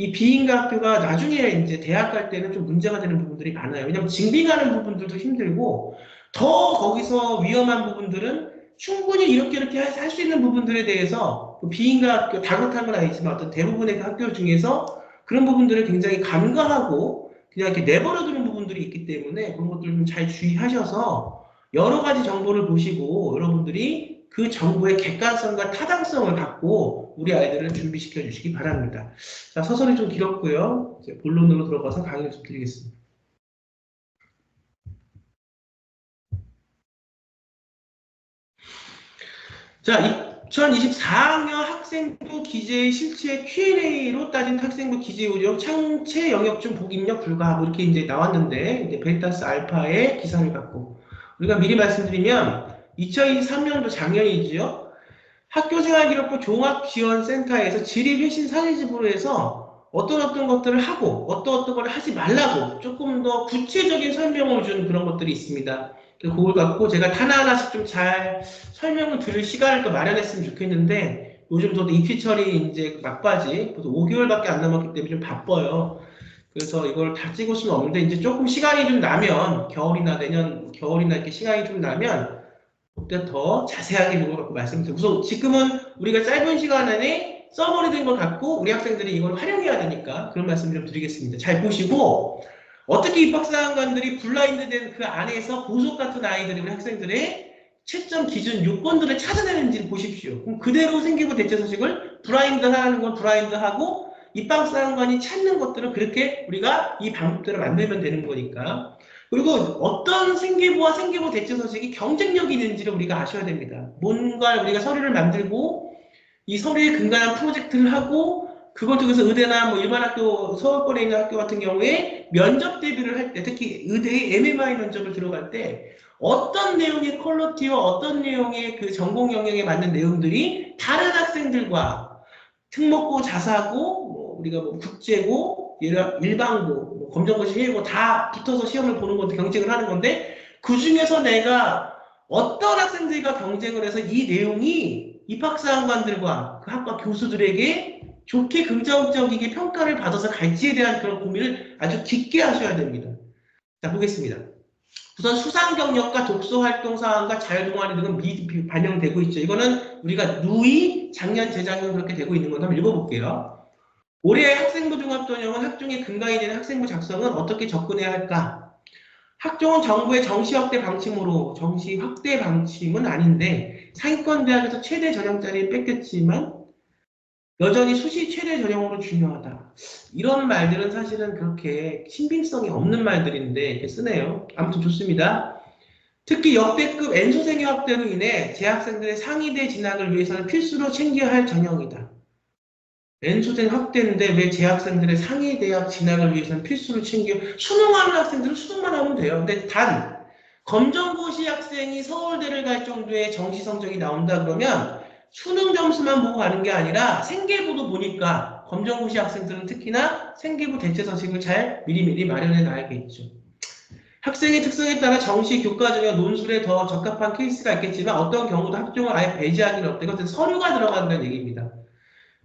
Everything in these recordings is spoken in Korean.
이 비인가 학교가 나중에 이제 대학 갈 때는 좀 문제가 되는 부분들이 많아요. 왜냐면 징빙하는 부분들도 힘들고 더 거기서 위험한 부분들은 충분히 이렇게 할 수 있는 부분들에 대해서 그 비인가 학교 다급한 건 아니지만 어떤 대부분의 그 학교 중에서 그런 부분들을 굉장히 간과하고 그냥 이렇게 내버려두는 부분들이 있기 때문에 그런 것들 좀 잘 주의하셔서 여러 가지 정보를 보시고 여러분들이 그 정보의 객관성과 타당성을 갖고 우리 아이들을 준비시켜 주시기 바랍니다. 자, 서설이 좀 길었고요. 이제 본론으로 들어가서 강의를 좀 드리겠습니다. 자, 2024학년 학생부 기재 실체 Q&A로 따진 학생부 기재 요령 창체 영역 중 복입력 불가 뭐 이렇게 이제 나왔는데 이제 벨타스 알파의 기사를 갖고 우리가 미리 말씀드리면 2023년도 작년이지요. 학교생활기록부 종합지원센터에서 지리회신 사회지부로 해서 어떤 것들을 하고 어떤 걸 하지 말라고 조금 더 구체적인 설명을 준 그런 것들이 있습니다. 그걸 갖고 제가 하나하나씩 좀 잘 설명을 들을 시간을 또 마련했으면 좋겠는데 요즘 저도 입시철이 이제 막바지 벌써 5개월밖에 안 남았기 때문에 좀 바빠요. 그래서 이걸 다 찍을 수는 없는데 이제 조금 시간이 좀 나면 겨울이나 내년 겨울이나 이렇게 시간이 좀 나면 그때 더 자세하게 이걸 갖고 말씀드리고 우선 지금은 우리가 짧은 시간 안에 써버리는 걸 갖고 우리 학생들이 이걸 활용해야 되니까 그런 말씀 좀 드리겠습니다. 잘 보시고 어떻게 입학사항관들이 블라인드된 그 안에서 보석 같은 아이들이 우리 학생들의 채점 기준 요건들을 찾아내는지 보십시오. 그럼 그대로 생기부 대체 소식을 브라인드하는 건 브라인드하고 입학사항관이 찾는 것들은 그렇게 우리가 이 방법대로 만들면 되는 거니까. 그리고 어떤 생계부와 생계부 대체 서식이 경쟁력이 있는지를 우리가 아셔야 됩니다. 뭔가 우리가 서류를 만들고 이 서류에 근간한 프로젝트를 하고 그걸 통해서 의대나 뭐 일반 학교, 서울권에 있는 학교 같은 경우에 면접 대비를 할 때 특히 의대의 MMI 면접을 들어갈 때 어떤 내용의 퀄리티와 어떤 내용의 그 전공 영역에 맞는 내용들이 다른 학생들과 특목고, 자사고, 뭐 우리가 뭐 국제고, 일반고, 뭐 검정고, 시외고 다 붙어서 시험을 보는 건데 경쟁을 하는 건데 그 중에서 내가 어떤 학생들과 경쟁을 해서 이 내용이 입학사항관들과 그 학과 교수들에게 좋게 긍정적이게 평가를 받아서 갈지에 대한 그런 고민을 아주 깊게 하셔야 됩니다. 자, 보겠습니다. 우선 수상 경력과 독서 활동 사항과 자율 동아리 등은 미리 반영되고 있죠. 이거는 우리가 누이 작년, 재작년 그렇게 되고 있는 건 한번 읽어볼게요. 올해 학생부 종합전형은 학종의 근간이 되는 학생부 작성은 어떻게 접근해야 할까? 학종은 정부의 정시 확대 방침으로 정시 확대 방침은 아닌데 상위권 대학에서 최대 전형자리를 뺏겼지만 여전히 수시 최대 전형으로 중요하다. 이런 말들은 사실은 그렇게 신빙성이 없는 말들인데 이렇게 쓰네요. 아무튼 좋습니다. 특히 역대급 N소생의 확대로 인해 재학생들의 상위대 진학을 위해서는 필수로 챙겨야 할 전형이다. N소생 확대인데 왜 재학생들의 상위대학 진학을 위해서는 필수로 챙겨 수능하는 학생들은 수능만 하면 돼요. 근데 단 검정고시 학생이 서울대를 갈 정도의 정시 성적이 나온다 그러면 수능 점수만 보고 가는 게 아니라 생계부도 보니까 검정고시 학생들은 특히나 생계부 대체 서식을 잘 미리미리 마련해 놔야겠죠. 학생의 특성에 따라 정시 교과전형 논술에 더 적합한 케이스가 있겠지만 어떤 경우도 학종을 아예 배제하기는 없다. 이것은 서류가 들어간다는 얘기입니다.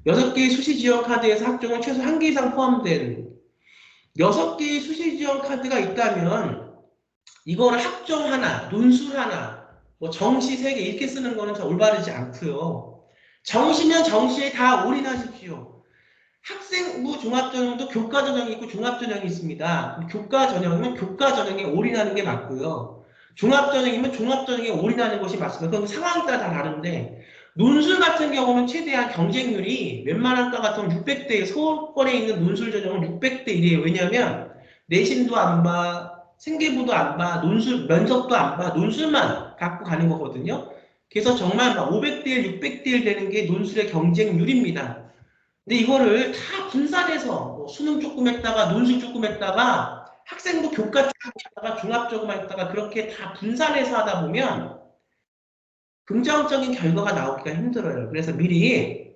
6개의 수시 지원 카드에서 학종은 최소 1개 이상 포함된 6개의 수시 지원 카드가 있다면 이거를 학종 하나, 논술 하나, 뭐 정시 3개 이렇게 쓰는 거는 잘 올바르지 않고요. 정시면 정시에 다 올인하십시오. 학생부 종합전형도 교과전형이 있고 종합전형이 있습니다. 교과전형이면 교과전형에 올인하는 게 맞고요. 종합전형이면 종합전형에 올인하는 것이 맞습니다. 그건 상황에 따라 다 다른데 논술 같은 경우는 최대한 경쟁률이 웬만한 과 같으면 600대, 서울권에 있는 논술 전형은 600대 1이에요. 왜냐하면 내신도 안 봐, 생계부도 안 봐, 논술, 면접도 안 봐, 논술만 갖고 가는 거거든요. 그래서 정말 막 500대 1, 600대 1 되는 게 논술의 경쟁률입니다. 근데 이거를 다 분산해서 뭐 수능 조금 했다가 논술 조금 했다가 학생부 교과 조금 했다가 종합 조금 했다가 그렇게 다 분산해서 하다 보면 긍정적인 결과가 나오기가 힘들어요. 그래서 미리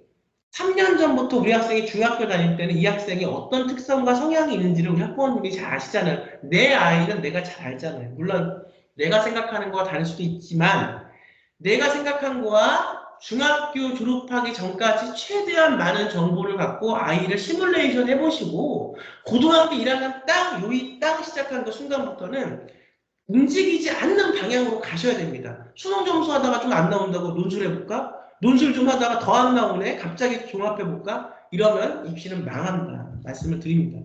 3년 전부터 우리 학생이 중학교 다닐 때는 이 학생이 어떤 특성과 성향이 있는지를 우리 학부모님이 잘 아시잖아요. 내 아이는 내가 잘 알잖아요. 물론 내가 생각하는 거와 다를 수도 있지만 내가 생각한 거와 중학교 졸업하기 전까지 최대한 많은 정보를 갖고 아이를 시뮬레이션 해보시고 고등학교 1학년 딱 요이 딱 시작한 그 순간부터는 움직이지 않는 방향으로 가셔야 됩니다. 수능 점수 하다가 좀 안 나온다고 논술해볼까? 논술 좀 하다가 더 안 나오네? 갑자기 종합해볼까? 이러면 입시는 망한다. 말씀을 드립니다.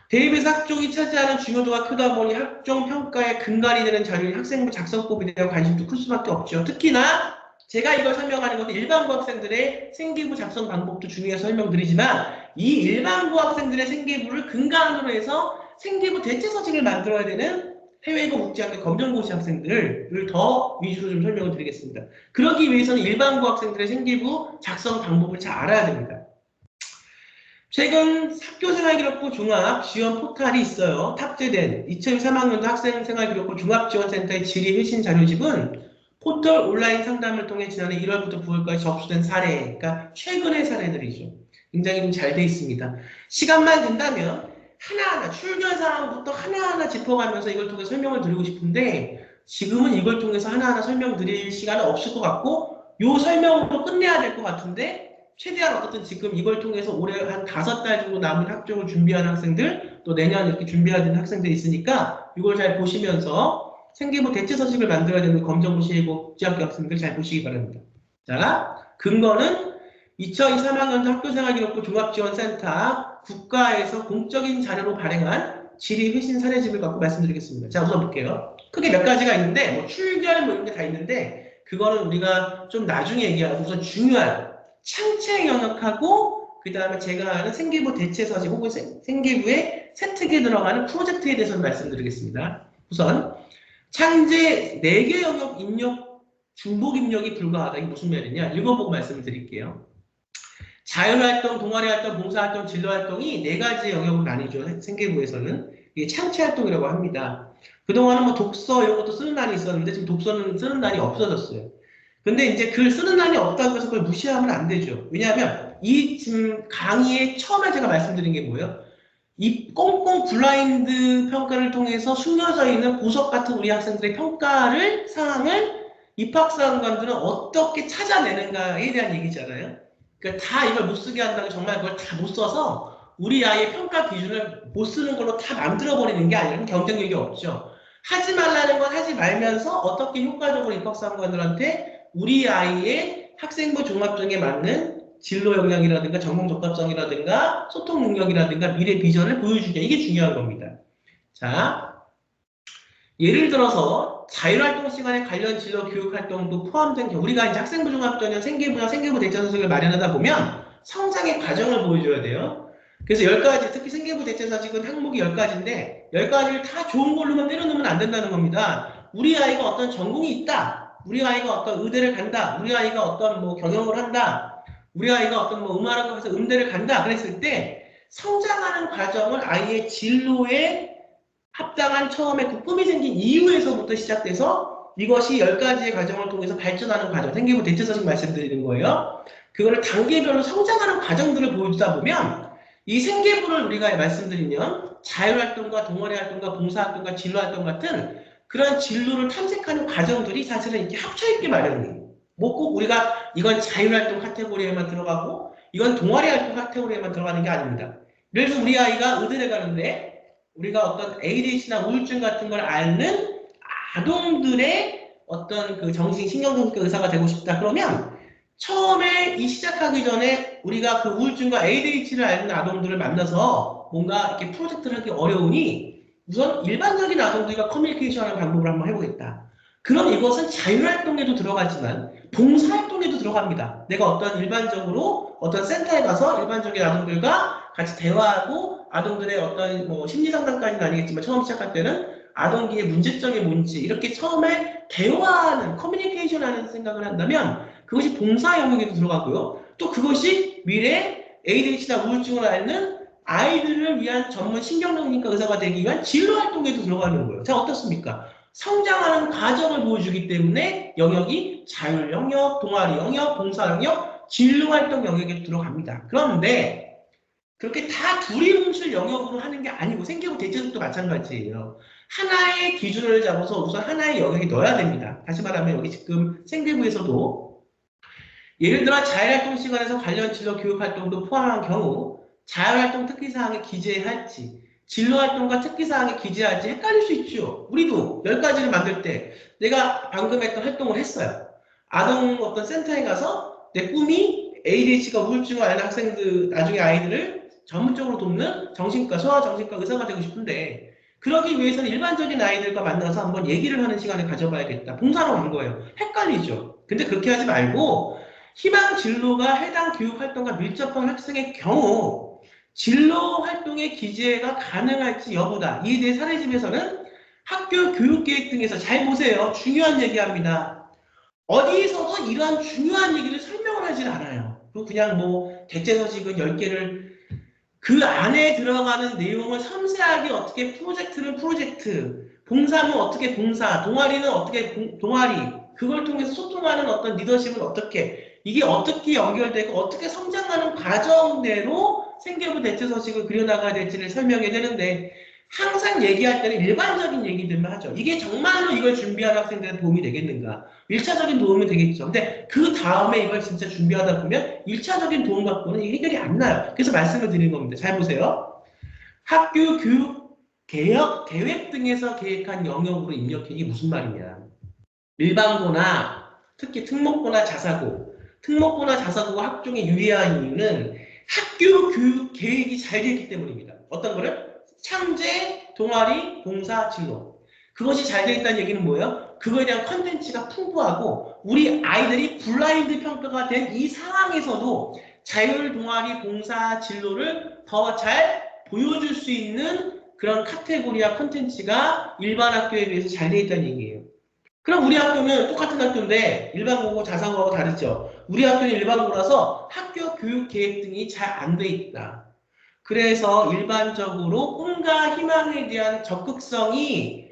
대입에서 학종이 차지하는 중요도가 크다 보니 학종 평가의 근간이 되는 자료인 학생부 작성법에 대한 관심도 클 수밖에 없죠. 특히나 제가 이걸 설명하는 것도 일반고 학생들의 생계부 작성 방법도 중요해서 설명드리지만 이 일반고 학생들의 생계부를 근간으로 해서 생계부 대체서식을 만들어야 되는 해외고 국제학교 검정고시 학생들을 더 위주로 좀 설명을 드리겠습니다. 그러기 위해서는 일반고 학생들의 생계부 작성 방법을 잘 알아야 됩니다. 최근 학교생활기록부 종합 지원 포탈이 있어요. 탑재된 2003학년도 학생생활기록부 종합지원센터의 질의 회신 자료집은 포털 온라인 상담을 통해 지난해 1월부터 9월까지 접수된 사례, 그러니까 최근의 사례들이죠. 굉장히 좀 잘 돼 있습니다. 시간만 된다면 하나하나 출결 사항부터 하나하나 짚어가면서 이걸 통해 설명을 드리고 싶은데 지금은 이걸 통해서 하나하나 설명드릴 시간은 없을 것 같고 요 설명으로 끝내야 될 것 같은데 최대한 어쨌든 지금 이걸 통해서 올해 한 5달 정도 남은 학종을 준비하는 학생들 또 내년 이렇게 준비해야 되는 학생들이 있으니까 이걸 잘 보시면서 생계부 대체서식을 만들어야 되는 검정고시고 국제학교 학생들 잘 보시기 바랍니다. 자, 근거는 2023학년도 학교생활기록부 종합지원센터 국가에서 공적인 자료로 발행한 질의 회신 사례집을 갖고 말씀드리겠습니다. 자, 우선 볼게요. 크게 몇 가지가 있는데 뭐 출결 뭐 이런 게 다 있는데 그거는 우리가 좀 나중에 얘기하고 우선 중요한 창체 영역하고 그 다음에 제가 하는 생계부 대체서식 혹은 생계부의 세특에 들어가는 프로젝트에 대해서 말씀드리겠습니다. 우선 창제 4개 영역 입력 중복 입력이 불가하다. 이게 무슨 말이냐? 읽어보고 말씀을 드릴게요. 자율활동, 동아리활동, 봉사활동, 진로활동이 4가지 영역으로 나뉘죠. 생계부에서는 이게 창체활동이라고 합니다. 그동안은 뭐 독서 이런 것도 쓰는 난이 있었는데 지금 독서는 쓰는 난이 없어졌어요. 근데 이제 글 쓰는 난이 없다고 해서 그걸 무시하면 안 되죠. 왜냐하면 이 지금 강의에 처음에 제가 말씀드린 게 뭐예요? 이 꽁꽁 블라인드 평가를 통해서 숨겨져 있는 보석 같은 우리 학생들의 평가를 상황을 입학사관들은 어떻게 찾아내는가에 대한 얘기잖아요. 그러니까 다 이걸 못 쓰게 한다고 정말 그걸 다 못 써서 우리 아이의 평가 기준을 못 쓰는 걸로 다 만들어버리는 게 아니라 경쟁력이 없죠. 하지 말라는 건 하지 말면서 어떻게 효과적으로 입학사관들한테 우리 아이의 학생부 종합증에 맞는 진로 역량이라든가 전공 적합성이라든가 소통 능력이라든가 미래 비전을 보여주냐 이게 중요한 겁니다. 자, 예를 들어서 자율활동 시간에 관련 진로 교육 활동도 포함된 경우 우리가 이제 학생부 종합전형 생계부나 생계부 대체서식을 마련하다 보면 성장의 과정을 보여줘야 돼요. 그래서 10가지, 특히 생계부 대체서식은 항목이 10가지인데 10가지를 다 좋은 걸로만 때려놓으면 안 된다는 겁니다. 우리 아이가 어떤 전공이 있다. 우리 아이가 어떤 의대를 간다. 우리 아이가 어떤 뭐 경영을 한다. 우리 아이가 어떤 뭐 음악학에서 음대를 간다. 그랬을 때 성장하는 과정을 아이의 진로에 합당한 처음에 그 꿈이 생긴 이후에서부터 시작돼서 이것이 10가지의 과정을 통해서 발전하는 과정, 생계부 대체서식 말씀드리는 거예요. 그거를 단계별로 성장하는 과정들을 보여주다 보면 이 생계부를 우리가 말씀드리면 자율활동과 동아리활동과 봉사활동과 진로활동 같은 그런 진로를 탐색하는 과정들이 사실은 이렇게 합쳐있게 마련이에요. 뭐 꼭 우리가 이건 자율활동 카테고리에만 들어가고 이건 동아리활동 카테고리에만 들어가는 게 아닙니다. 예를 들어서 우리 아이가 의대를 가는데 우리가 어떤 ADHD나 우울증 같은 걸 앓는 아동들의 어떤 그 정신신경정신과 의사가 되고 싶다 그러면 처음에 이 시작하기 전에 우리가 그 우울증과 ADHD를 앓는 아동들을 만나서 뭔가 이렇게 프로젝트를 하기 어려우니 우선 일반적인 아동들과 커뮤니케이션하는 방법을 한번 해보겠다. 그럼 이것은 자율활동에도 들어가지만 봉사활동에도 들어갑니다. 내가 어떤 일반적으로 어떤 센터에 가서 일반적인 아동들과 같이 대화하고 아동들의 어떤 뭐 심리상담까지는 아니겠지만 처음 시작할 때는 아동기의 문제점이 뭔지 이렇게 처음에 대화하는 커뮤니케이션하는 생각을 한다면 그것이 봉사 영역에도 들어가고요. 또 그것이 미래 ADHD나 우울증을 앓는 아이들을 위한 전문 신경정신과 의사가 되기 위한 진로활동에도 들어가는 거예요. 자, 어떻습니까? 성장하는 과정을 보여주기 때문에 영역이 자율 영역, 동아리 영역, 봉사 영역, 진로활동 영역에 들어갑니다. 그런데 그렇게 다 둘이 뭉칠 영역으로 하는 게 아니고 생계부 대체서도 마찬가지예요. 하나의 기준을 잡아서 우선 하나의 영역에 넣어야 됩니다. 다시 말하면 여기 지금 생계부에서도 예를 들어 자율활동 시간에서 관련 진로 교육활동도 포함한 경우 자율활동 특기사항에 기재할지 진로활동과 특기사항에 기재할지 헷갈릴 수 있죠. 우리도 10가지를 만들 때 내가 방금 했던 활동을 했어요. 아동 어떤 센터에 가서 내 꿈이 ADHD가 우울증을 앓는 학생들, 나중에 아이들을 전문적으로 돕는 정신과, 소아정신과 의사가 되고 싶은데 그러기 위해서는 일반적인 아이들과 만나서 한번 얘기를 하는 시간을 가져봐야겠다. 봉사로 간 거예요. 헷갈리죠. 근데 그렇게 하지 말고 희망 진로가 해당 교육 활동과 밀접한 학생의 경우 진로 활동의 기재가 가능할지 여부다. 이에 대해 사례집에서는 학교 교육계획 등에서 잘 보세요. 중요한 얘기합니다. 어디서도 이러한 중요한 얘기를 설명을 하질 않아요. 그냥 뭐 대체서식은 10개를 그 안에 들어가는 내용을 섬세하게 어떻게 프로젝트는 프로젝트, 봉사는 어떻게 봉사, 동아리는 어떻게 동아리, 그걸 통해서 소통하는 어떤 리더십은 어떻게, 이게 어떻게 연결되고 어떻게 성장하는 과정대로 생계부 대체서식을 그려나가야 될지를 설명해야 되는데 항상 얘기할 때는 일반적인 얘기들만 하죠. 이게 정말로 이걸 준비하는 학생들한테 도움이 되겠는가? 1차적인 도움이 되겠죠. 근데 그 다음에 이걸 진짜 준비하다 보면 1차적인 도움 갖고는 이게 해결이 안 나요. 그래서 말씀을 드리는 겁니다. 잘 보세요. 학교 교육 개혁 계획 등에서 계획한 영역으로 입력해. 이게 무슨 말이냐? 일반고나 특히 특목고나 자사고, 특목고나 자사고가 학종에 유리한 이유는 학교 교육 계획이 잘 되어 있기 때문입니다. 어떤 거를? 창제, 동아리, 봉사, 진로. 그것이 잘 되어 있다는 얘기는 뭐예요? 그거에 대한 컨텐츠가 풍부하고 우리 아이들이 블라인드 평가가 된 이 상황에서도 자율, 동아리, 봉사, 진로를 더 잘 보여줄 수 있는 그런 카테고리와 컨텐츠가 일반 학교에 비해서 잘 되어 있다는 얘기예요. 그럼 우리 학교는 똑같은 학교인데 일반고고 자사고하고 다르죠. 우리 학교는 일반고라서 학교 교육 계획 등이 잘 안 돼 있다. 그래서 일반적으로 꿈과 희망에 대한 적극성이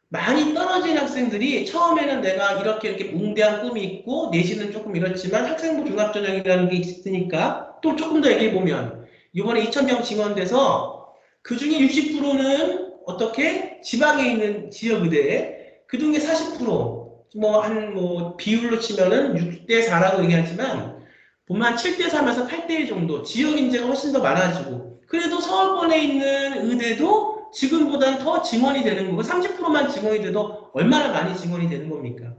많이 떨어진 학생들이 처음에는 내가 이렇게 뭉대한 꿈이 있고 내신은 조금 이렇지만 학생부 종합전형이라는 게 있으니까 또 조금 더 얘기해보면 이번에 2,000명 증원돼서 그중에 60%는 어떻게 지방에 있는 지역의대에 그중에 40% 비율로 치면은 6대 4라고 얘기하지만 보면 한 7대 3에서 8대 1 정도 지역 인재가 훨씬 더 많아지고 그래도 서울권에 있는 의대도 지금보다는 더 증원이 되는 거고 30%만 증원이 돼도 얼마나 많이 증원이 되는 겁니까?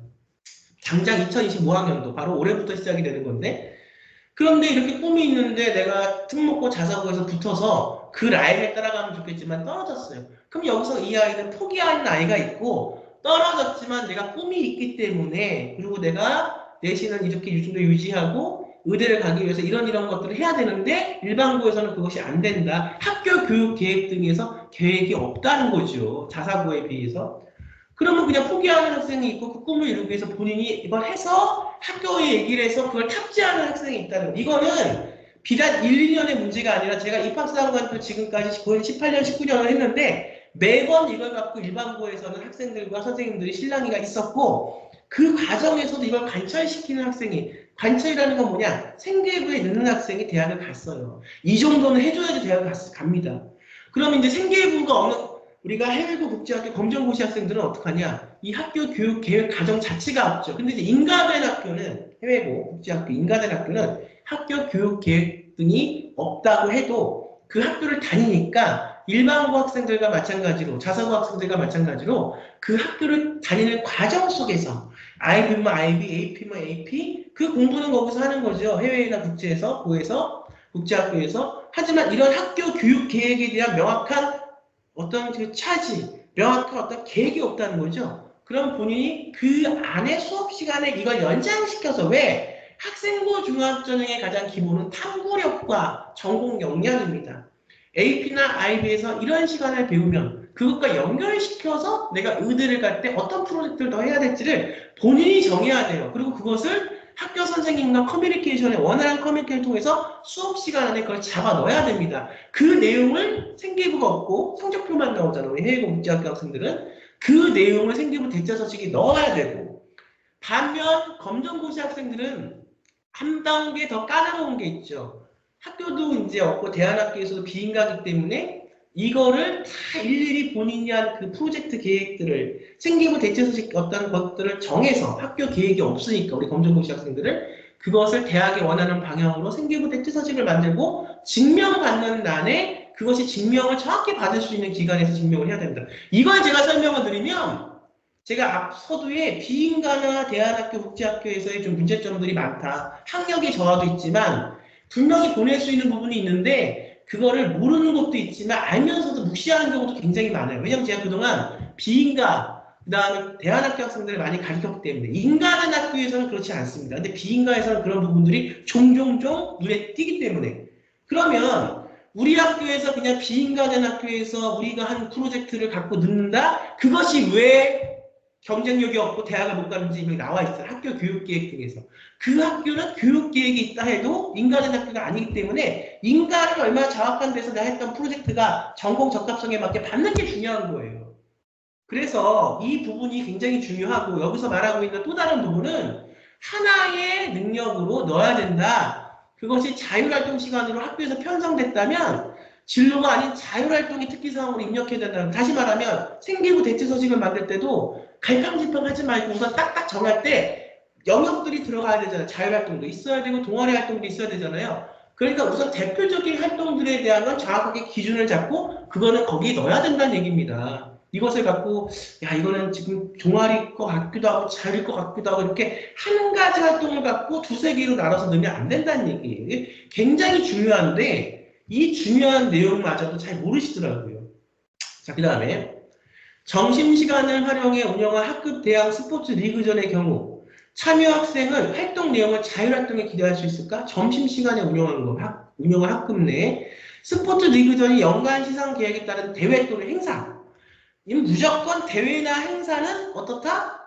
당장 2025학년도 바로 올해부터 시작이 되는 건데 그런데 이렇게 꿈이 있는데 내가 특목고 자사고에서 붙어서 그 라인에 따라가면 좋겠지만 떨어졌어요. 그럼 여기서 이 아이는 포기하는 아이가 있고 떨어졌지만 내가 꿈이 있기 때문에 그리고 내가 내신은 이렇게 이 정도 유지하고 의대를 가기 위해서 이런 것들을 해야 되는데 일반고에서는 그것이 안 된다. 학교 교육 계획 등에서 계획이 없다는 거죠. 자사고에 비해서. 그러면 그냥 포기하는 학생이 있고 그 꿈을 이루기 위해서 본인이 이걸 해서 학교에 얘기를 해서 그걸 탑재하는 학생이 있다는 거. 이거는 비단 1, 2년의 문제가 아니라 제가 입학사관도 지금까지 거의 18년, 19년을 했는데 매번 이걸 갖고 일반고에서는 학생들과 선생님들이 실랑이가 있었고 그 과정에서도 이걸 관철시키는 학생이 관철이라는 건 뭐냐? 생계부에 있는 학생이 대학을 갔어요. 이 정도는 해줘야지 대학을 갑니다. 그러면 이제 생계부가 어느 우리가 해외고 국제학교 검정고시 학생들은 어떡하냐? 이 학교 교육 계획 과정 자체가 없죠. 근데 이제 인가된 학교는 해외고 국제학교 인가된 학교는 학교 교육 계획 등이 없다고 해도 그 학교를 다니니까 일반고 학생들과 마찬가지로 자사고 학생들과 마찬가지로 그 학교를 다니는 과정 속에서 IB면 IB, AP면 AP 그 공부는 거기서 하는 거죠. 해외나 국제에서 고에서 국제학교에서 하지만 이런 학교 교육 계획에 대한 명확한 어떤 그 차지, 명확한 어떤 계획이 없다는 거죠. 그럼 본인이 그 안에 수업 시간에 이걸 연장시켜서 왜 학생부 종합전형의 가장 기본은 탐구력과 전공 역량입니다. AP나 IB에서 이런 시간을 배우면 그것과 연결시켜서 내가 의대를 갈 때 어떤 프로젝트를 더 해야 될지를 본인이 정해야 돼요. 그리고 그것을 학교 선생님과 커뮤니케이션의 원활한 커뮤니케이션을 통해서 수업 시간 안에 그걸 잡아 넣어야 됩니다. 그 내용을 생계부가 없고 성적표만 나오잖아요. 해외고 국제학교 학생들은 그 내용을 생계부 대체서식에 넣어야 되고 반면 검정고시 학생들은 한 단계 더 까다로운 게 있죠. 학교도 이제 없고 대안학교에서도 비인가기 때문에 이거를 다 일일이 본인이 한 그 프로젝트 계획들을 생계부 대체서식 어떤 것들을 정해서 학교 계획이 없으니까 우리 검정고시 학생들을 그것을 대학이 원하는 방향으로 생기부 대체서식을 만들고 증명받는 날에 그것이 증명을 정확히 받을 수 있는 기관에서 증명을 해야 된다. 이걸 제가 설명을 드리면 제가 앞 서두에 비인가나 대안학교, 국제학교에서의 좀 문제점들이 많다. 학력의 저하도 있지만 분명히 보낼 수 있는 부분이 있는데 그거를 모르는 것도 있지만 알면서도 무시하는 경우도 굉장히 많아요. 왜냐면 제가 그동안 비인가, 그 다음에 대안학교 학생들을 많이 가르쳤기 때문에 인가는 학교에서는 그렇지 않습니다. 근데 비인가에서는 그런 부분들이 종종종 눈에 띄기 때문에 그러면 우리 학교에서 그냥 비인가된 학교에서 우리가 한 프로젝트를 갖고 넣는다? 그것이 왜 경쟁력이 없고 대학을 못 가는지 여기 나와 있어요. 학교 교육계획 중에서. 그 학교는 교육계획이 있다 해도 인가된 학교가 아니기 때문에 인가를 얼마나 장악한 데서 내가 했던 프로젝트가 전공 적합성에 맞게 받는 게 중요한 거예요. 그래서 이 부분이 굉장히 중요하고 여기서 말하고 있는 또 다른 부분은 하나의 능력으로 넣어야 된다. 그것이 자율활동 시간으로 학교에서 편성됐다면 진로가 아닌 자율활동의 특기사항으로 입력해야 된다. 다시 말하면 생기부 대체서식을 만들 때도 갈팡질팡하지 말고 우선 딱딱 정할 때 영역들이 들어가야 되잖아요. 자율활동도 있어야 되고 동아리 활동도 있어야 되잖아요. 그러니까 우선 대표적인 활동들에 대한 건 정확하게 기준을 잡고 그거는 거기에 넣어야 된다는 얘기입니다. 이것을 갖고 야 이거는 지금 동아리일 것 같기도 하고 자율일 것 같기도 하고 이렇게 한 가지 활동을 갖고 두세 개로 나눠서 넣으면 안 된다는 얘기예요. 이게 굉장히 중요한데 이 중요한 내용마저도 잘 모르시더라고요. 자, 그 다음에 점심시간을 활용해 운영한 학급 대학 스포츠 리그전의 경우 참여 학생은 활동 내용을 자율활동에 기대할 수 있을까? 점심시간에 운영한 학급 내 스포츠 리그전이 연간 시상 계획에 따른 대회 또는 행사. 이건 무조건 대회나 행사는 어떻다?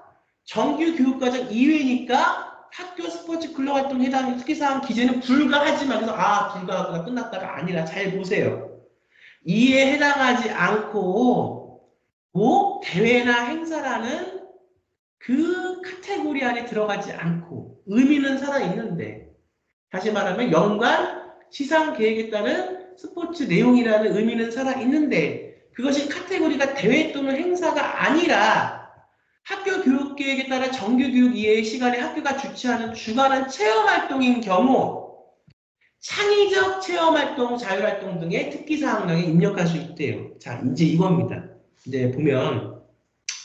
정규 교육과정 이외니까 학교 스포츠 클럽 활동 해당 특기사항 기재는 불가하지만 그래서 불가하거나 끝났다가 아니라 잘 보세요. 이에 해당하지 않고 대회나 행사라는 그 카테고리 안에 들어가지 않고 의미는 살아있는데 다시 말하면 연간 시상 계획에 따른 스포츠 내용이라는 의미는 살아있는데 그것이 카테고리가 대회 또는 행사가 아니라 학교 교육계획에 따라 정규교육 이외의 시간에 학교가 주최하는 주관한 체험활동인 경우 창의적 체험활동, 자율활동 등의 특기사항량에 입력할 수 있대요. 자, 이제 이겁니다. 이제 보면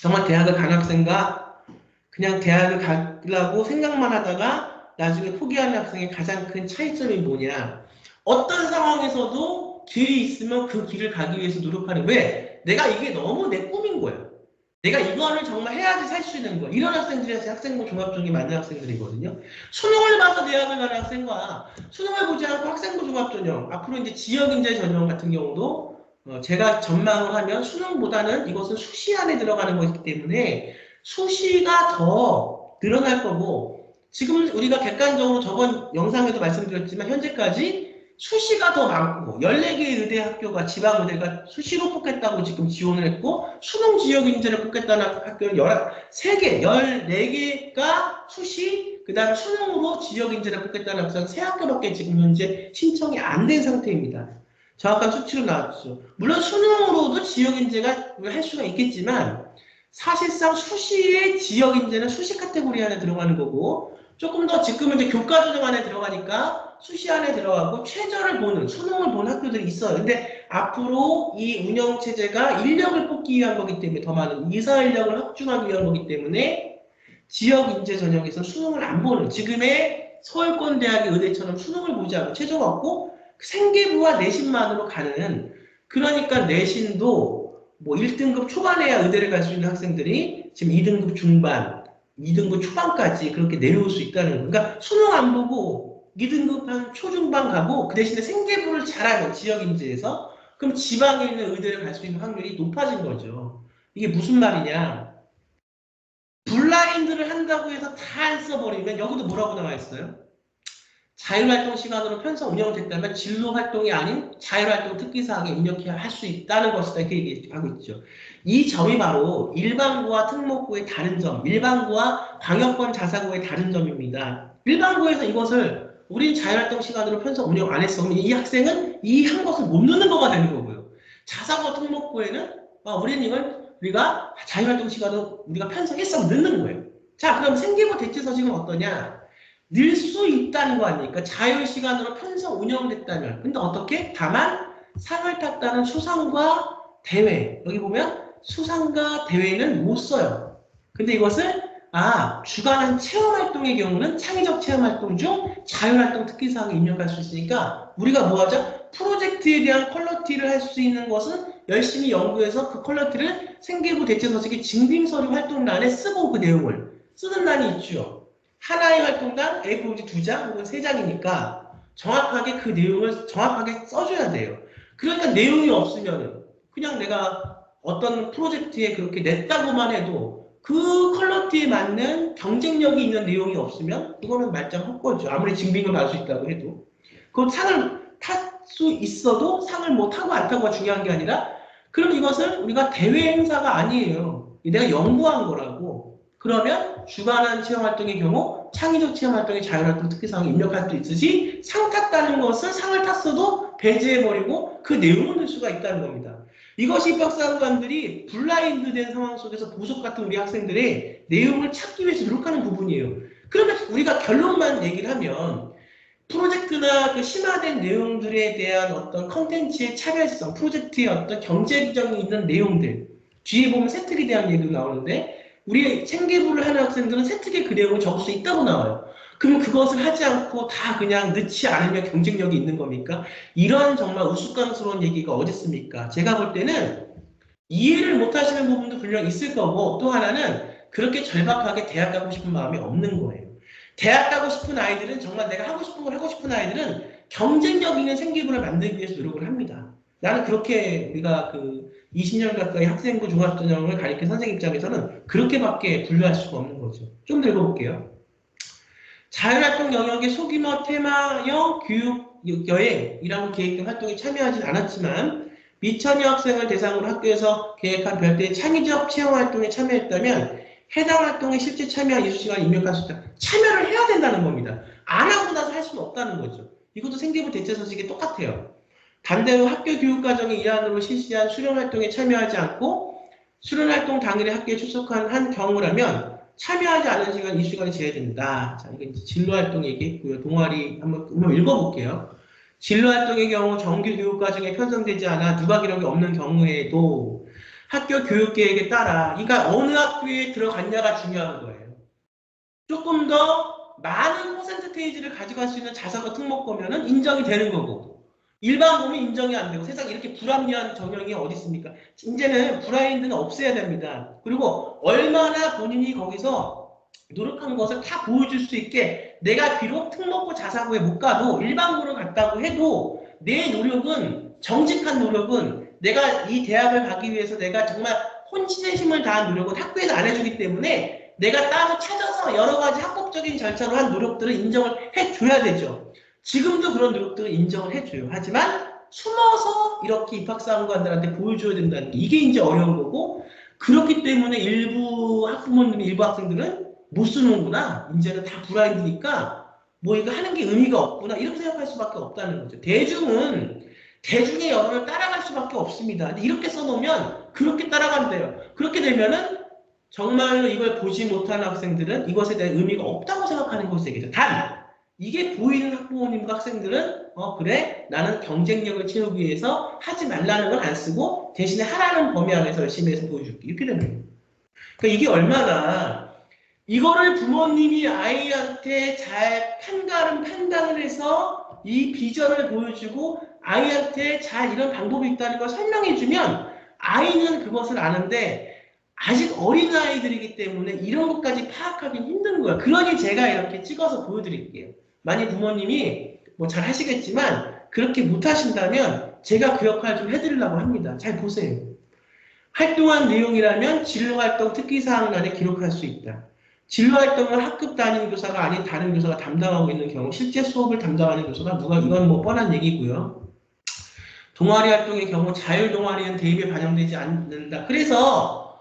정말 대학을 간 학생과 그냥 대학을 가려고 생각만 하다가 나중에 포기하는 학생의 가장 큰 차이점이 뭐냐. 어떤 상황에서도 길이 있으면 그 길을 가기 위해서 노력하는 왜? 내가 이게 너무 내 꿈인 거야. 내가 이거를 정말 해야지 살 수 있는 거야. 이런 학생들이 학생부 종합전형이 맞는 학생들이거든요. 수능을 봐서 대학을 가는 학생과 수능을 보지 않고 학생부 종합전형, 앞으로 이제 지역인재 전형 같은 경우도 제가 전망을 하면 수능보다는 이것은 수시 안에 들어가는 것이기 때문에 수시가 더 늘어날 거고 지금 우리가 객관적으로 저번 영상에도 말씀드렸지만 현재까지 수시가 더 많고 14개의 의대 학교가 지방의대가 수시로 뽑겠다고 지금 지원을 했고 수능 지역 인재를 뽑겠다는 학교는 3개, 14개가 수시 그 다음 수능으로 지역 인재를 뽑겠다는 학교는 3학교밖에 지금 현재 신청이 안 된 상태입니다. 정확한 수치로 나왔죠. 물론 수능으로도 지역 인재가 할 수가 있겠지만 사실상 수시의 지역 인재는 수시 카테고리 안에 들어가는 거고 조금 더 지금은 이제 교과전형 안에 들어가니까 수시 안에 들어가고 최저를 보는 수능을 보는 학교들이 있어요. 근데 앞으로 이 운영 체제가 인력을 뽑기 위한 거기 때문에 더 많은 이사 인력을 확충하기 위한 거기 때문에 지역 인재 전형에서 수능을 안 보는 지금의 서울권 대학의 의대처럼 수능을 보지 않고 최저가 없고 생계부와 내신만으로 가는 그러니까 내신도 뭐 1등급 초반에야 의대를 갈 수 있는 학생들이 지금 2등급 중반, 2등급 초반까지 그렇게 내려올 수 있다는 거예요. 그러니까 수능 안 보고 2등급 한 초중반 가고 그 대신에 생계부를 잘하면 지역인재에서 그럼 지방에 있는 의대를 갈 수 있는 확률이 높아진 거죠. 이게 무슨 말이냐. 블라인드를 한다고 해서 다 안 써버리면 여기도 뭐라고 나와 있어요? 자율활동 시간으로 편성 운영됐다면 진로활동이 아닌 자율활동 특기사항에 입력해야 할 수 있다는 것이다. 이렇게 얘기하고 있죠. 이 점이 바로 일반고와 특목고의 다른 점, 일반고와 광역권 자사고의 다른 점입니다. 일반고에서 이것을 우린 자율활동 시간으로 편성 운영 안 했어. 그러면 이 학생은 이 한 것을 못 넣는 거가 되는 거고요. 자사고 특목고에는 우리는 이걸 우리가 자율활동 시간으로 우리가 편성했어 넣는 거예요. 자, 그럼 생계부 대체서식은 어떠냐? 늘 수 있다는 거 아닙니까? 자유시간으로 편성 운영됐다면. 근데 어떻게? 다만 상을 탔다는 수상과 대회. 여기 보면 수상과 대회는 못 써요. 근데 이것을 주관한 체험활동의 경우는 창의적 체험활동 중 자율활동 특기사항에 입력할 수 있으니까 우리가 뭐 하죠? 프로젝트에 대한 퀄러티를 할 수 있는 것은 열심히 연구해서 그 퀄러티를 생계부 대체서식의 징빙서류 활동란에 쓰고 그 내용을 쓰는 난이 있죠. 하나의 활동당 A4용지 2장 혹은 3장이니까 정확하게 그 내용을 정확하게 써줘야 돼요. 그러니까 내용이 없으면 그냥 내가 어떤 프로젝트에 그렇게 냈다고만 해도 그 퀄러티에 맞는 경쟁력이 있는 내용이 없으면 그거는 말짱 헛거죠. 아무리 증빙을 받을 수 있다고 해도. 그 상을 탈 수 있어도 상을 뭐 타고 안 타고가 중요한 게 아니라 그럼 이것을 우리가 대회 행사가 아니에요. 내가 연구한 거라고. 그러면 주관한 체험활동의 경우 창의적 체험활동의 자율활동 특기사항을 입력할 수 있으시 상 탔다는 것을 상을 탔어도 배제해버리고 그 내용을 넣을 수가 있다는 겁니다. 이것이 입학사관들이 블라인드된 상황 속에서 보석 같은 우리 학생들의 내용을 찾기 위해서 노력하는 부분이에요. 그러면 우리가 결론만 얘기를 하면 프로젝트나 그 심화된 내용들에 대한 어떤 컨텐츠의 차별성, 프로젝트의 어떤 경제 규정이 있는 내용들, 뒤에 보면 세특에 대한 얘기도 나오는데 우리 생계부를 하는 학생들은 세특에 그 내용을 적을 수 있다고 나와요. 그럼 그것을 하지 않고 다 그냥 넣지 않으면 경쟁력이 있는 겁니까? 이런 정말 우스꽝스러운 얘기가 어디 있습니까? 제가 볼 때는 이해를 못 하시는 부분도 분명 있을 거고 또 하나는 그렇게 절박하게 대학 가고 싶은 마음이 없는 거예요. 대학 가고 싶은 아이들은 정말 내가 하고 싶은 걸 하고 싶은 아이들은 경쟁력 있는 생기부를 만들기 위해서 노력을 합니다. 나는 그렇게 우리가 그 20년 가까이 학생부 종합전형을 가르친 선생님 입장에서는 그렇게밖에 분류할 수가 없는 거죠. 좀 더 읽어볼게요. 자율활동 영역의 소규모 테마형 교육 여행이라고 계획된 활동에 참여하진 않았지만 미천여 학생을 대상으로 학교에서 계획한 별도의 창의적 체험활동에 참여했다면 해당 활동에 실제 참여한 이수시간을 입력할 수 있다. 참여를 해야 된다는 겁니다. 안 하고 나서 할 수는 없다는 거죠. 이것도 생계부 대체서식이 똑같아요. 반대로 학교 교육과정의 일환으로 실시한 수련활동에 참여하지 않고 수련활동 당일에 학교에 출석한 한 경우라면 참여하지 않은 시간, 이 시간이 제외된다. 자, 이게 진로활동 얘기했고요. 동아리 한번 읽어볼게요. 진로활동의 경우 정규 교육과정에 편성되지 않아 누가 기록이 없는 경우에도 학교 교육계획에 따라 그러니까 어느 학교에 들어갔냐가 중요한 거예요. 조금 더 많은 퍼센테이지를 가져갈 수 있는 자사고 특목고면은 인정이 되는 거고 일반 고면 인정이 안 되고 세상에 이렇게 불합리한 전형이 어디 있습니까? 이제는 브라인드는 없애야 됩니다. 그리고 얼마나 본인이 거기서 노력한 것을 다 보여줄 수 있게 내가 비록 특목고 자사고에 못 가도 일반고를 갔다고 해도 내 노력은 정직한 노력은 내가 이 대학을 가기 위해서 내가 정말 혼신의 힘을 다한 노력은 학교에서 안 해주기 때문에 내가 따로 찾아서 여러 가지 합법적인 절차로 한 노력들을 인정을 해줘야 되죠. 지금도 그런 노력들을 인정을 해줘요. 하지만 숨어서 이렇게 입학사관들한테 보여줘야 된다는 게 이게 이제 어려운 거고 그렇기 때문에 일부 학부모님, 일부 학생들은 못 쓰는구나. 이제는 다 브라인드니까 뭐 이거 하는 게 의미가 없구나. 이렇게 생각할 수밖에 없다는 거죠. 대중은 대중의 여론을 따라갈 수밖에 없습니다. 근데 이렇게 써놓으면 그렇게 따라간대요. 그렇게 되면은 정말로 이걸 보지 못하는 학생들은 이것에 대한 의미가 없다고 생각하는 것이겠죠. 단 이게 보이는 학부모님과 학생들은 그래 나는 경쟁력을 채우기 위해서 하지 말라는 건 안 쓰고 대신에 하라는 범위 안에서 열심히 해서 보여줄게 이렇게 되는 거예요. 그러니까 이게 얼마나 이거를 부모님이 아이한테 잘 판단을 해서 이 비전을 보여주고 아이한테 잘 이런 방법이 있다는 걸 설명해주면 아이는 그것을 아는데 아직 어린 아이들이기 때문에 이런 것까지 파악하기 힘든 거예요. 그러니 제가 이렇게 찍어서 보여드릴게요. 만약 부모님이 뭐 잘 하시겠지만 그렇게 못하신다면 제가 그 역할 좀 해드리려고 합니다. 잘 보세요. 활동한 내용이라면 진로활동 특기사항란에 기록할 수 있다. 진로활동을 학급 담임 교사가 아닌 다른 교사가 담당하고 있는 경우 실제 수업을 담당하는 교사가 누가 이건 뭐 뻔한 얘기고요. 동아리 활동의 경우 자율동아리는 대입에 반영되지 않는다. 그래서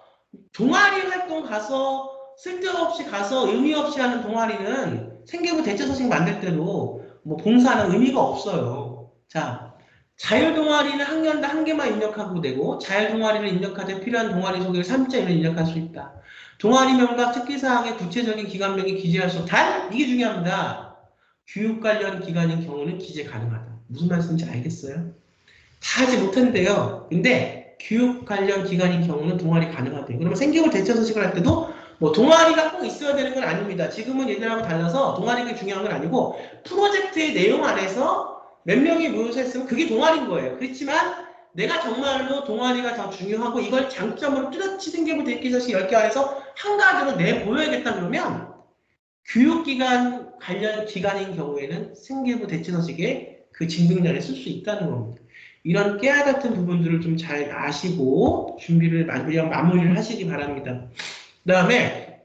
동아리 활동 가서 쓸데없이 가서 의미 없이 하는 동아리는 생계부 대체서식 만들 때도 뭐 봉사는 의미가 없어요. 자, 자율동아리는 학년당 한 개만 입력하고 되고 자율동아리를 입력할 때 필요한 동아리 소개를 3자로 입력할 수 있다. 동아리명과 특기사항의 구체적인 기관명이 기재할 수 단 이게 중요합니다. 교육 관련 기관인 경우는 기재 가능하다. 무슨 말씀인지 알겠어요? 다 하지 못한대요. 근데 교육 관련 기관인 경우는 동아리 가능하대요. 그러면 생계부 대처서식을 할 때도 뭐 동아리가 꼭 있어야 되는 건 아닙니다. 지금은 예전하고 달라서 동아리가 중요한 건 아니고 프로젝트의 내용 안에서 몇 명이 모여서 했으면 그게 동아리인 거예요. 그렇지만 내가 정말로 동아리가 더 중요하고 이걸 장점으로 뚜렷이 생계부 대처서식 10개 안에서 한 가지로 내보여야겠다 그러면 교육기관 관련 기관인 경우에는 생계부 대처서식에 그 징빙란에 쓸 수 있다는 겁니다. 이런 깨알 같은 부분들을 좀 잘 아시고 준비를 마무리를 하시기 바랍니다. 그 다음에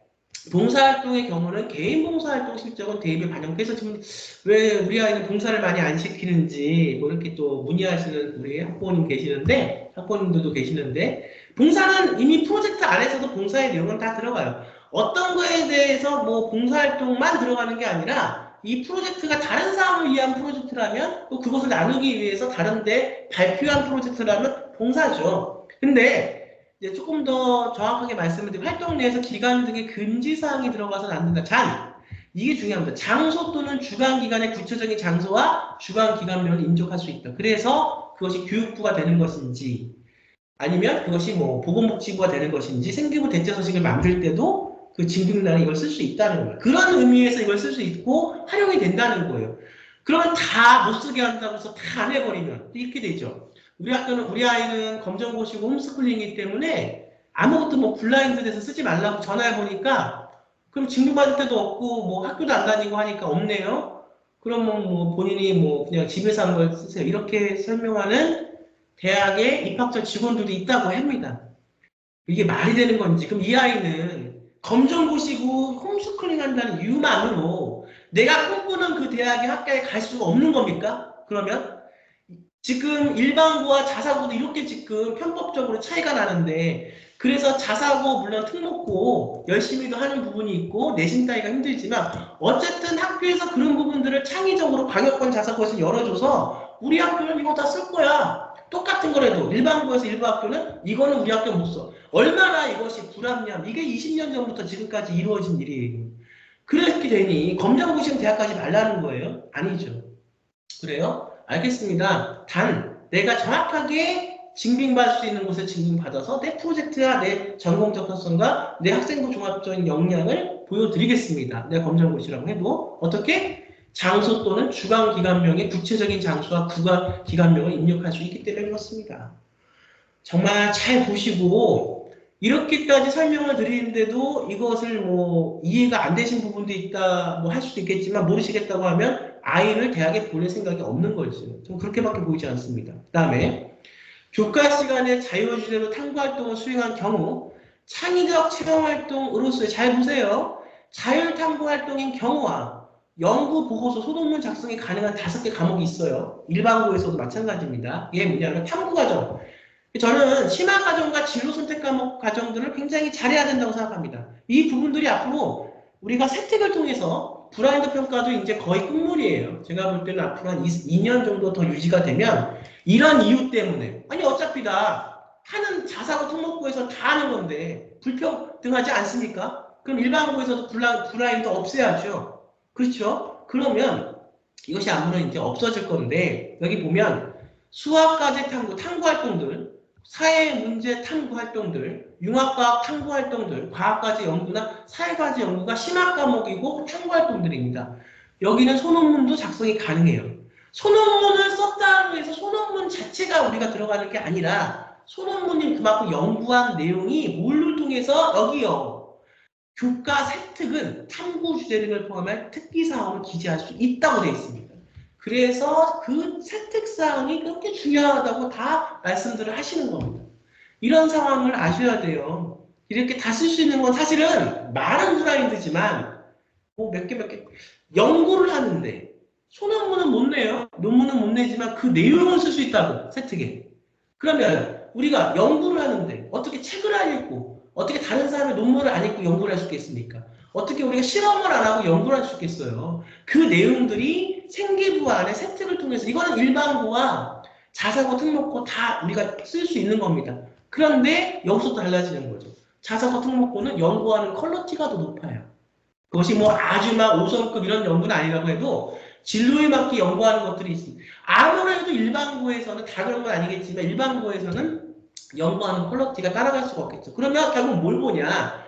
봉사활동의 경우는 개인 봉사활동 실적은 대입에 반영돼서 지금 왜 우리 아이는 봉사를 많이 안 시키는지 뭐 이렇게 또 문의하시는 우리 학부모님 계시는데 학부모님들도 계시는데 봉사는 이미 프로젝트 안에서도 봉사의 내용은 다 들어가요. 어떤 거에 대해서 뭐 봉사활동만 들어가는 게 아니라 이 프로젝트가 다른 사람을 위한 프로젝트라면 또 그것을 나누기 위해서 다른데 발표한 프로젝트라면 봉사죠. 근데 이제 조금 더 정확하게 말씀을 드리면 활동 내에서 기간 등의 금지사항이 들어가서는 안 된다. 이게 중요합니다. 장소 또는 주관기관의 구체적인 장소와 주관기관명을 인정할 수 있다. 그래서 그것이 교육부가 되는 것인지 아니면 그것이 뭐 보건복지부가 되는 것인지 생계부 대처서식을 만들 때도 그 징빙란에 이걸 쓸 수 있다는 거예요. 그런 의미에서 이걸 쓸 수 있고 활용이 된다는 거예요. 그러면 다 못 쓰게 한다고 해서 다 안 해버리면 이렇게 되죠. 우리 아이는 검정고시고 홈스쿨링이기 때문에 아무것도 뭐 블라인드 돼서 쓰지 말라고 전화해보니까 그럼 징빙받을 때도 없고 뭐 학교도 안 다니고 하니까 없네요. 그러면 뭐 본인이 뭐 그냥 집에서 한 걸 쓰세요. 이렇게 설명하는 대학의 입학처 직원들이 있다고 합니다. 이게 말이 되는 건지. 그럼 이 아이는 검정고시고 홈스쿨링 한다는 이유만으로 내가 꿈꾸는 그 대학의 학교에 갈 수가 없는 겁니까? 그러면 지금 일반고와 자사고도 이렇게 지금 편법적으로 차이가 나는데 그래서 자사고 물론 특목고 열심히도 하는 부분이 있고 내신 따위가 힘들지만 어쨌든 학교에서 그런 부분들을 창의적으로 광역권 자사고에서 열어줘서 우리 학교는 이거 다 쓸 거야. 똑같은 거라도 일반고에서 일부 학교는 이거는 우리 학교 못 써. 얼마나 이것이 불합리함. 이게 20년 전부터 지금까지 이루어진 일이에요. 그렇게 되니 검정고시는 대학 가지 말라는 거예요? 아니죠. 그래요? 알겠습니다. 단 내가 정확하게 징빙받을 수 있는 곳에 징빙받아서 내 프로젝트와 내 전공적 특성과 내 학생부 종합적인 역량을 보여드리겠습니다. 내가 검정고시라고 해도 어떻게? 장소 또는 주관기관명의 구체적인 장소와 구관기관명을 입력할 수 있기 때문에 그렇습니다. 정말 잘 보시고 이렇게까지 설명을 드리는데도 이것을 뭐 이해가 안 되신 부분도 있다 뭐 할 수도 있겠지만 모르시겠다고 하면 아이를 대학에 보낼 생각이 없는 거죠. 좀 그렇게밖에 보이지 않습니다. 그 다음에 교과 시간에 자유주제로 탐구활동을 수행한 경우 창의적 체험활동으로서의 잘 보세요. 자율탐구활동인 경우와 연구보고서 소논문 작성이 가능한 5개 과목이 있어요. 일반고에서도 마찬가지입니다. 이게 뭐냐면 탐구과정. 저는 심화과정과 진로선택 과목 과정들을 굉장히 잘해야 된다고 생각합니다. 이 부분들이 앞으로 우리가 세택을 통해서 브라인드 평가도 이제 거의 끝물이에요. 제가 볼 때는 앞으로 한 2년 정도 더 유지가 되면 이런 이유 때문에 아니 어차피 다 하는 자사고 특목고에서 다 하는 건데 불평등하지 않습니까? 그럼 일반고에서도 브라인드 없애야죠. 그렇죠? 그러면 이것이 아무래도 이제 없어질 건데 여기 보면 수학과제 탐구 활동들 사회문제 탐구 활동들, 융합과학 탐구 활동들, 과학과제 연구나 사회과제 연구가 심화 과목이고 탐구 활동들입니다. 여기는 소논문도 작성이 가능해요. 소논문을 썼다고 해서 소논문 자체가 우리가 들어가는 게 아니라 소논문이 그만큼 연구한 내용이 뭘를 통해서 여기요. 교과 세특은 탐구 주제 등을 포함한 특기사항을 기재할 수 있다고 되어 있습니다. 그래서 그 세특사항이 그렇게 중요하다고 다 말씀들을 하시는 겁니다. 이런 상황을 아셔야 돼요. 이렇게 다 쓸 수 있는 건 사실은 많은 브라인드지만 뭐 몇 개 연구를 하는데 소논문은 못 내요. 논문은 못 내지만 그 내용을 쓸 수 있다고 세특에. 그러면 우리가 연구를 하는데 어떻게 책을 안 읽고 어떻게 다른 사람의 논문을 안 읽고 연구를 할 수 있겠습니까? 어떻게 우리가 실험을 안 하고 연구를 할 수 있겠어요? 그 내용들이 생기부 안에 세특을 통해서 이거는 일반고와 자사고 특목고 다 우리가 쓸 수 있는 겁니다. 그런데 여기서 또 달라지는 거죠. 자사고 특목고는 연구하는 퀄리티가 더 높아요. 그것이 뭐 아주 막 5성급 이런 연구는 아니라고 해도 진로에 맞게 연구하는 것들이 있습니다. 아무래도 일반고에서는 다 그런 건 아니겠지만 일반고에서는 연구하는 퀄리티가 따라갈 수가 없겠죠. 그러면 결국 뭘 보냐?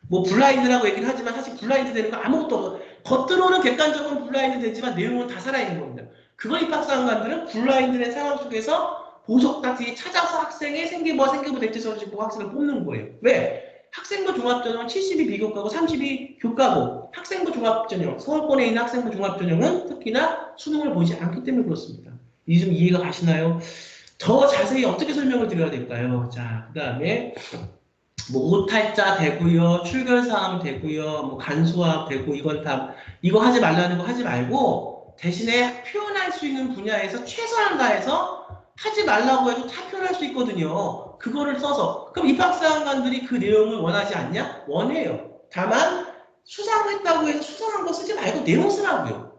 뭐 블라인드라고 얘기를 하지만 사실 블라인드 되는 거 아무것도 없어. 겉으로는 객관적으로 블라인드 되지만 내용은 다 살아있는 겁니다. 그걸 입학사관들은 블라인드의 상황 속에서 보석같이 찾아서 학생의 생기부 대체서를 짚고 학생을 뽑는 거예요. 왜? 학생부 종합전형은 70이 비교과고 30이 교과고 학생부 종합전형, 서울권에 있는 학생부 종합전형은 특히나 수능을 보지 않기 때문에 그렇습니다. 이게 좀 이해가 가시나요? 더 자세히 어떻게 설명을 드려야 될까요? 자, 그 다음에 뭐 오탈자 되고요, 출결사항 되고요, 뭐 간소화 되고 이건 다 이거 하지 말라는 거 하지 말고 대신에 표현할 수 있는 분야에서 최선을 다해서 하지 말라고 해도 다 표현할 수 있거든요. 그거를 써서 그럼 입학사항관들이 그 내용을 원하지 않냐? 원해요. 다만 수상했다고 해서 수상한 거 쓰지 말고 내용 쓰라고요.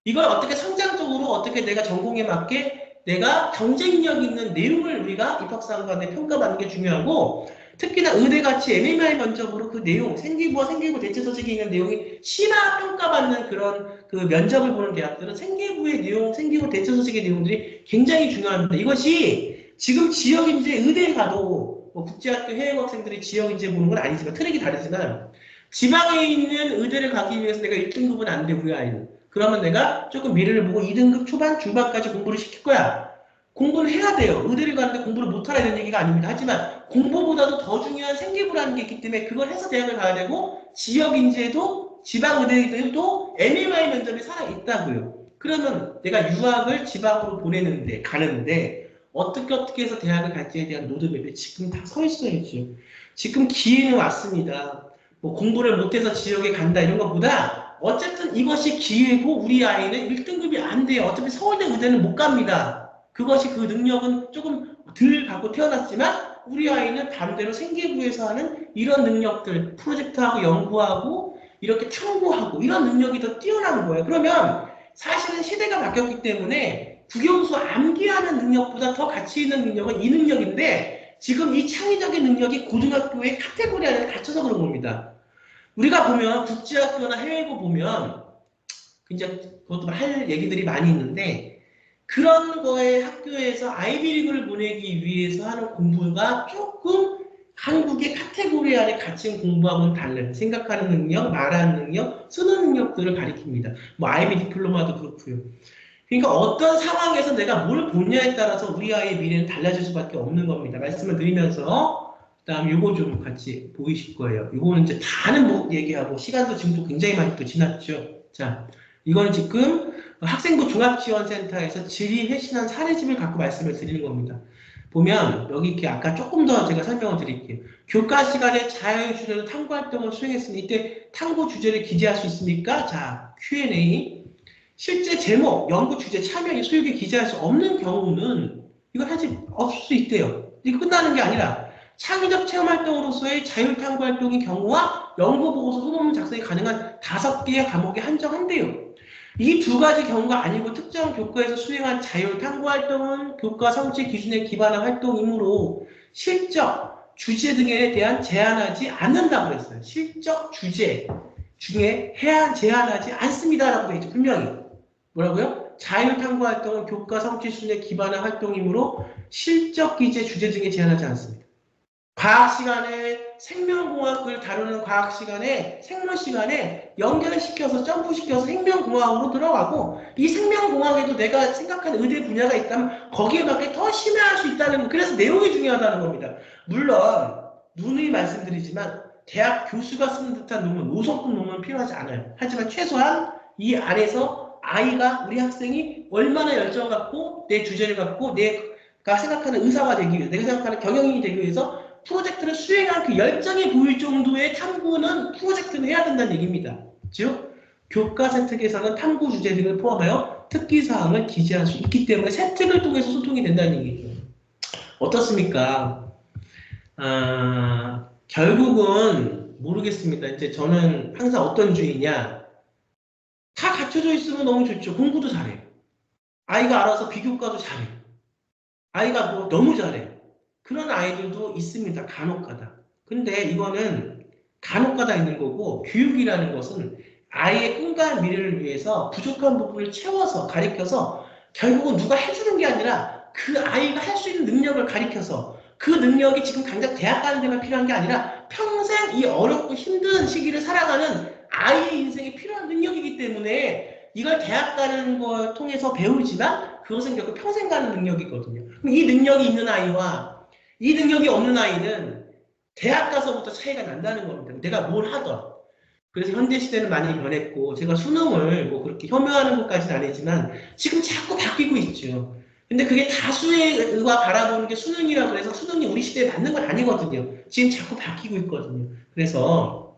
이걸 어떻게 성장적으로 어떻게 내가 전공에 맞게 내가 경쟁력 있는 내용을 우리가 입학사항관에 평가받는 게 중요하고 특히나 의대같이 MMI 면접으로 그 내용, 생기부와 생기부 대체서식에 있는 내용이 심화 평가받는 그런 그 면접을 보는 대학들은 생기부의 내용, 생기부 대체서식의 내용들이 굉장히 중요합니다. 이것이 지금 지역인재 의대에 가도 뭐 국제학교 해외학생들이 지역인재 보는 건 아니지만 트랙이 다르지만 지방에 있는 의대를 가기 위해서 내가 1등급은 안 돼, 우리 아이는. 그러면 내가 조금 미래를 보고 2등급 초반, 중반까지 공부를 시킬 거야. 공부를 해야 돼요. 의대를 가는데 공부를 못하라 이런 얘기가 아닙니다. 하지만 공부보다도 더 중요한 생기부라는 게 있기 때문에 그걸 해서 대학을 가야 되고 지역 인재도 지방 의대들도 MMI 면접이 살아있다고요. 그러면 내가 유학을 지방으로 보내는데 가는데 어떻게 해서 대학을 갈지에 대한 로드맵이 지금 다 서 있어야죠. 지금 기회는 왔습니다. 뭐 공부를 못해서 지역에 간다 이런 것보다 어쨌든 이것이 기회고 우리 아이는 1등급이 안 돼요. 어차피 서울대 의대는 못 갑니다. 그것이 그 능력은 조금 덜 갖고 태어났지만 우리 아이는 반대로 생기부에서 하는 이런 능력들 프로젝트하고 연구하고 이렇게 탐구하고 이런 능력이 더 뛰어난 거예요. 그러면 사실은 시대가 바뀌었기 때문에 국영수 암기하는 능력보다 더 가치 있는 능력은 이 능력인데 지금 이 창의적인 능력이 고등학교의 카테고리 안에 갇혀서 그런 겁니다. 우리가 보면 국제학교나 해외고 보면 굉장히 그것도 할 얘기들이 많이 있는데 그런 거에 학교에서 아이비리그를 보내기 위해서 하는 공부가 조금 한국의 카테고리 안에 갇힌 공부하고는 다른 생각하는 능력, 말하는 능력, 쓰는 능력들을 가리킵니다. 뭐 아이비 디플로마도 그렇고요. 그러니까 어떤 상황에서 내가 뭘 보냐에 따라서 우리 아이의 미래는 달라질 수밖에 없는 겁니다. 말씀을 드리면서 그다음 요거 좀 같이 보이실 거예요. 요거는 이제 다는 얘기하고 시간도 지금도 굉장히 많이 또 지났죠. 자, 이거는 지금 학생부 종합지원센터에서 질의회신한 사례집을 갖고 말씀을 드리는 겁니다. 보면 여기 이렇게 아까 조금 더 제가 설명을 드릴게요. 교과 시간에 자유주제로 탐구활동을 수행했으니 이때 탐구 주제를 기재할 수 있습니까? 자, Q&A. 실제 제목, 연구 주제, 참여의 소유에 기재할 수 없는 경우는 이걸 하지 없을 수 있대요. 이거 끝나는 게 아니라 창의적 체험활동으로서의 자율탐구활동의 경우와 연구보고서 소논문 작성이 가능한 5개의 과목에 한정한대요. 이 두 가지 경우가 아니고 특정 교과에서 수행한 자율탐구활동은 교과 성취 기준에 기반한 활동이므로 실적, 주제 등에 대한 제한하지 않는다고 했어요. 실적, 주제 중에 제한하지 않습니다라고 되어 있죠. 분명히. 뭐라고요? 자율탐구활동은 교과 성취 수준에 기반한 활동이므로 실적 기재 주제 등에 제한하지 않습니다. 과학 시간에 생명공학을 다루는 과학 시간에 생물 시간에 연결시켜서 점프시켜서 생명공학으로 들어가고 이 생명공학에도 내가 생각하는 의대 분야가 있다면 거기에 맞게 더 심화할 수 있다는 그래서 내용이 중요하다는 겁니다. 물론 누누이 말씀드리지만 대학 교수가 쓰는 듯한 논문, 5성급 논문은 필요하지 않아요. 하지만 최소한 이 안에서 아이가 우리 학생이 얼마나 열정 갖고 내 주제를 갖고 내가 생각하는 의사가 되기 위해서 내가 생각하는 경영인이 되기 위해서 프로젝트를 수행한 그 열정이 보일 정도의 탐구는 프로젝트는 해야 된다는 얘기입니다. 즉 교과 세특에서는 탐구 주제 등을 포함하여 특기사항을 기재할 수 있기 때문에 세특을 통해서 소통이 된다는 얘기죠. 어떻습니까? 결국은 모르겠습니다. 이제 저는 항상 어떤 주의냐 다 갖춰져 있으면 너무 좋죠. 공부도 잘해요. 아이가 알아서 비교과도 잘해요. 아이가 뭐 너무 잘해. 그런 아이들도 있습니다. 간혹가다. 근데 이거는 간혹가다 있는 거고 교육이라는 것은 아이의 꿈과 미래를 위해서 부족한 부분을 채워서 가리켜서 결국은 누가 해주는 게 아니라 그 아이가 할 수 있는 능력을 가리켜서 그 능력이 지금 당장 대학 가는 데만 필요한 게 아니라 평생 이 어렵고 힘든 시기를 살아가는 아이의 인생에 필요한 능력이기 때문에 이걸 대학 가는 걸 통해서 배우지만 그것은 결국 평생 가는 능력이거든요. 그럼 이 능력이 있는 아이와 이 능력이 없는 아이는 대학 가서부터 차이가 난다는 겁니다. 내가 뭘 하던. 그래서 현대 시대는 많이 변했고 제가 수능을 뭐 그렇게 혐오하는 것까지는 아니지만 지금 자꾸 바뀌고 있죠. 근데 그게 다수의가 바라보는 게 수능이라고 해서 수능이 우리 시대에 맞는 건 아니거든요. 지금 자꾸 바뀌고 있거든요. 그래서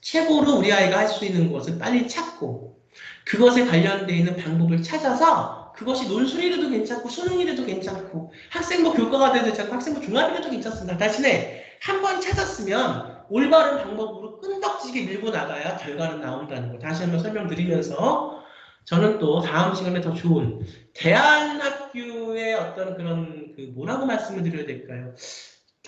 최고로 우리 아이가 할 수 있는 것을 빨리 찾고 그것에 관련되어 있는 방법을 찾아서 그것이 논술이라도 괜찮고 수능이라도 괜찮고 학생부 교과가 돼도 괜찮고 학생부 종합이라도 괜찮습니다. 대신에 한 번 찾았으면 올바른 방법으로 끈덕지게 밀고 나가야 결과는 나온다는 거 다시 한번 설명드리면서 저는 또 다음 시간에 더 좋은 대안학교의 어떤 그런 그 뭐라고 말씀을 드려야 될까요?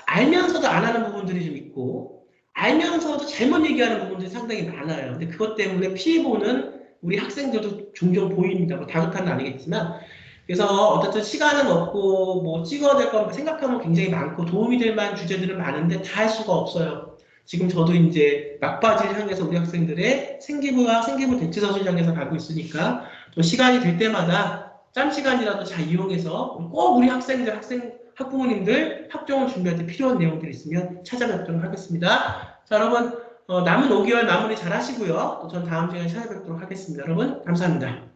알면서도 안 하는 부분들이 좀 있고 알면서도 잘못 얘기하는 부분들이 상당히 많아요. 근데 그것 때문에 피해보는 우리 학생들도 종종 보입니다. 뭐 다급한 건 아니겠지만 그래서 어쨌든 시간은 없고 뭐 찍어야 될 건 생각하면 굉장히 많고 도움이 될 만한 주제들은 많은데 다 할 수가 없어요. 지금 저도 이제 막바지를 향해서 우리 학생들의 생기부와 생기부 대치서술 향해서 가고 있으니까 또 시간이 될 때마다 짬 시간이라도 잘 이용해서 꼭 우리 학생들, 학부모님들 학종을 준비할 때 필요한 내용들이 있으면 찾아뵙도록 하겠습니다. 자, 여러분 남은 5개월 마무리 잘 하시고요. 또 전 다음 시간에 찾아뵙도록 하겠습니다. 여러분 감사합니다.